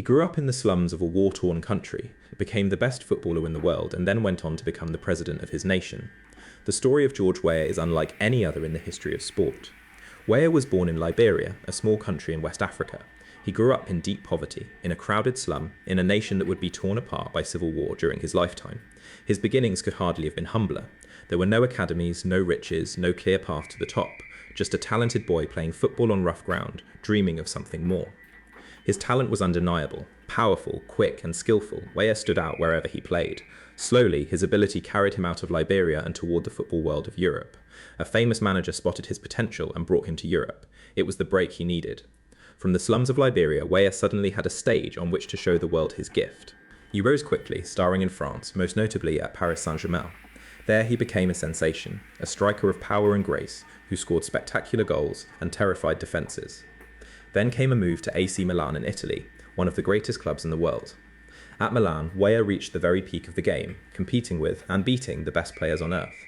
He grew up in the slums of a war-torn country, became the best footballer in the world, and then went on to become the president of his nation. The story of George Weah is unlike any other in the history of sport. Weah was born in Liberia, a small country in West Africa. He grew up in deep poverty, in a crowded slum, in a nation that would be torn apart by civil war during his lifetime. His beginnings could hardly have been humbler. There were no academies, no riches, no clear path to the top, just a talented boy playing football on rough ground, dreaming of something more. His talent was undeniable. Powerful, quick, and skillful, Weah stood out wherever he played. Slowly, his ability carried him out of Liberia and toward the football world of Europe. A famous manager spotted his potential and brought him to Europe. It was the break he needed. From the slums of Liberia, Weah suddenly had a stage on which to show the world his gift. He rose quickly, starring in France, most notably at Paris Saint-Germain. There he became a sensation, a striker of power and grace, who scored spectacular goals and terrified defences. Then came a move to AC Milan in Italy, one of the greatest clubs in the world. At Milan, Weah reached the very peak of the game, competing with and beating the best players on earth.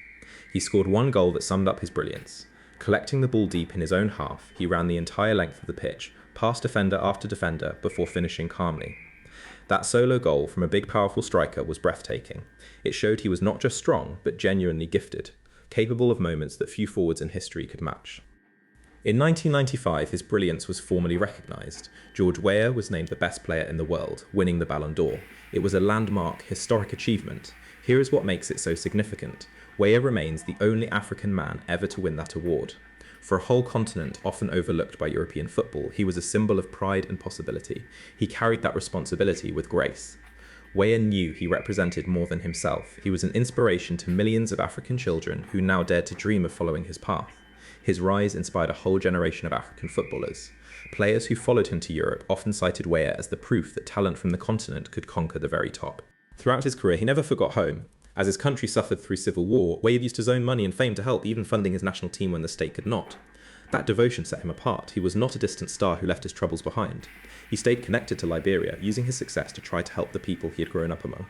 He scored one goal that summed up his brilliance. Collecting the ball deep in his own half, he ran the entire length of the pitch, past defender after defender, before finishing calmly. That solo goal from a big powerful striker was breathtaking. It showed he was not just strong, but genuinely gifted, capable of moments that few forwards in history could match. In 1995, his brilliance was formally recognised. George Weah was named the best player in the world, winning the Ballon d'Or. It was a landmark, historic achievement. Here is what makes it so significant. Weah remains the only African man ever to win that award. For a whole continent often overlooked by European football, he was a symbol of pride and possibility. He carried that responsibility with grace. Weah knew he represented more than himself. He was an inspiration to millions of African children who now dared to dream of following his path. His rise inspired a whole generation of African footballers. Players who followed him to Europe often cited Weah as the proof that talent from the continent could conquer the very top. Throughout his career, he never forgot home. As his country suffered through civil war, Weah used his own money and fame to help, even funding his national team when the state could not. That devotion set him apart. He was not a distant star who left his troubles behind. He stayed connected to Liberia, using his success to try to help the people he had grown up among.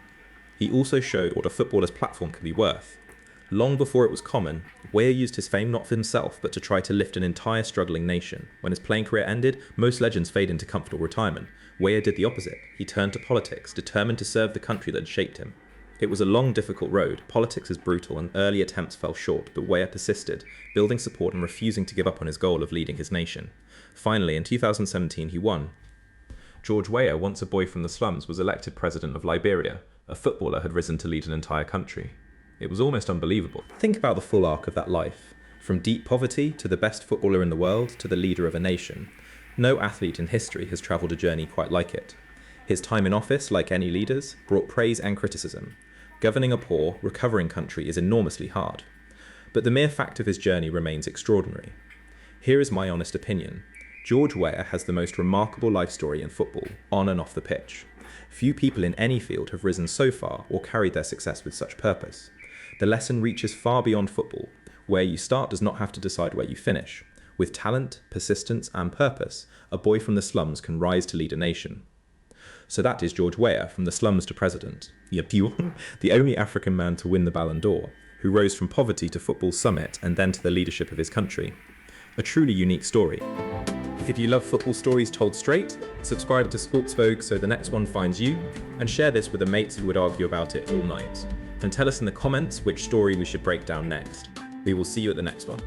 He also showed what a footballer's platform could be worth. Long before it was common, Weah used his fame not for himself, but to try to lift an entire struggling nation. When his playing career ended, most legends fade into comfortable retirement. Weah did the opposite. He turned to politics, determined to serve the country that had shaped him. It was a long, difficult road. Politics is brutal, and early attempts fell short, but Weah persisted, building support and refusing to give up on his goal of leading his nation. Finally, in 2017, he won. George Weah, once a boy from the slums, was elected president of Liberia. A footballer had risen to lead an entire country. It was almost unbelievable. Think about the full arc of that life. From deep poverty to the best footballer in the world to the leader of a nation. No athlete in history has travelled a journey quite like it. His time in office, like any leaders, brought praise and criticism. Governing a poor, recovering country is enormously hard. But the mere fact of his journey remains extraordinary. Here is my honest opinion. George Weah has the most remarkable life story in football, on and off the pitch. Few people in any field have risen so far or carried their success with such purpose. The lesson reaches far beyond football. Where you start does not have to decide where you finish. With talent, persistence, and purpose, a boy from the slums can rise to lead a nation. So that is George Weah, from the slums to president. The only African man to win the Ballon d'Or, who rose from poverty to football's summit and then to the leadership of his country. A truly unique story. If you love football stories told straight, subscribe to Sports Vogue so the next one finds you, and share this with the mates who would argue about it all night. And tell us in the comments which story we should break down next. We will see you at the next one.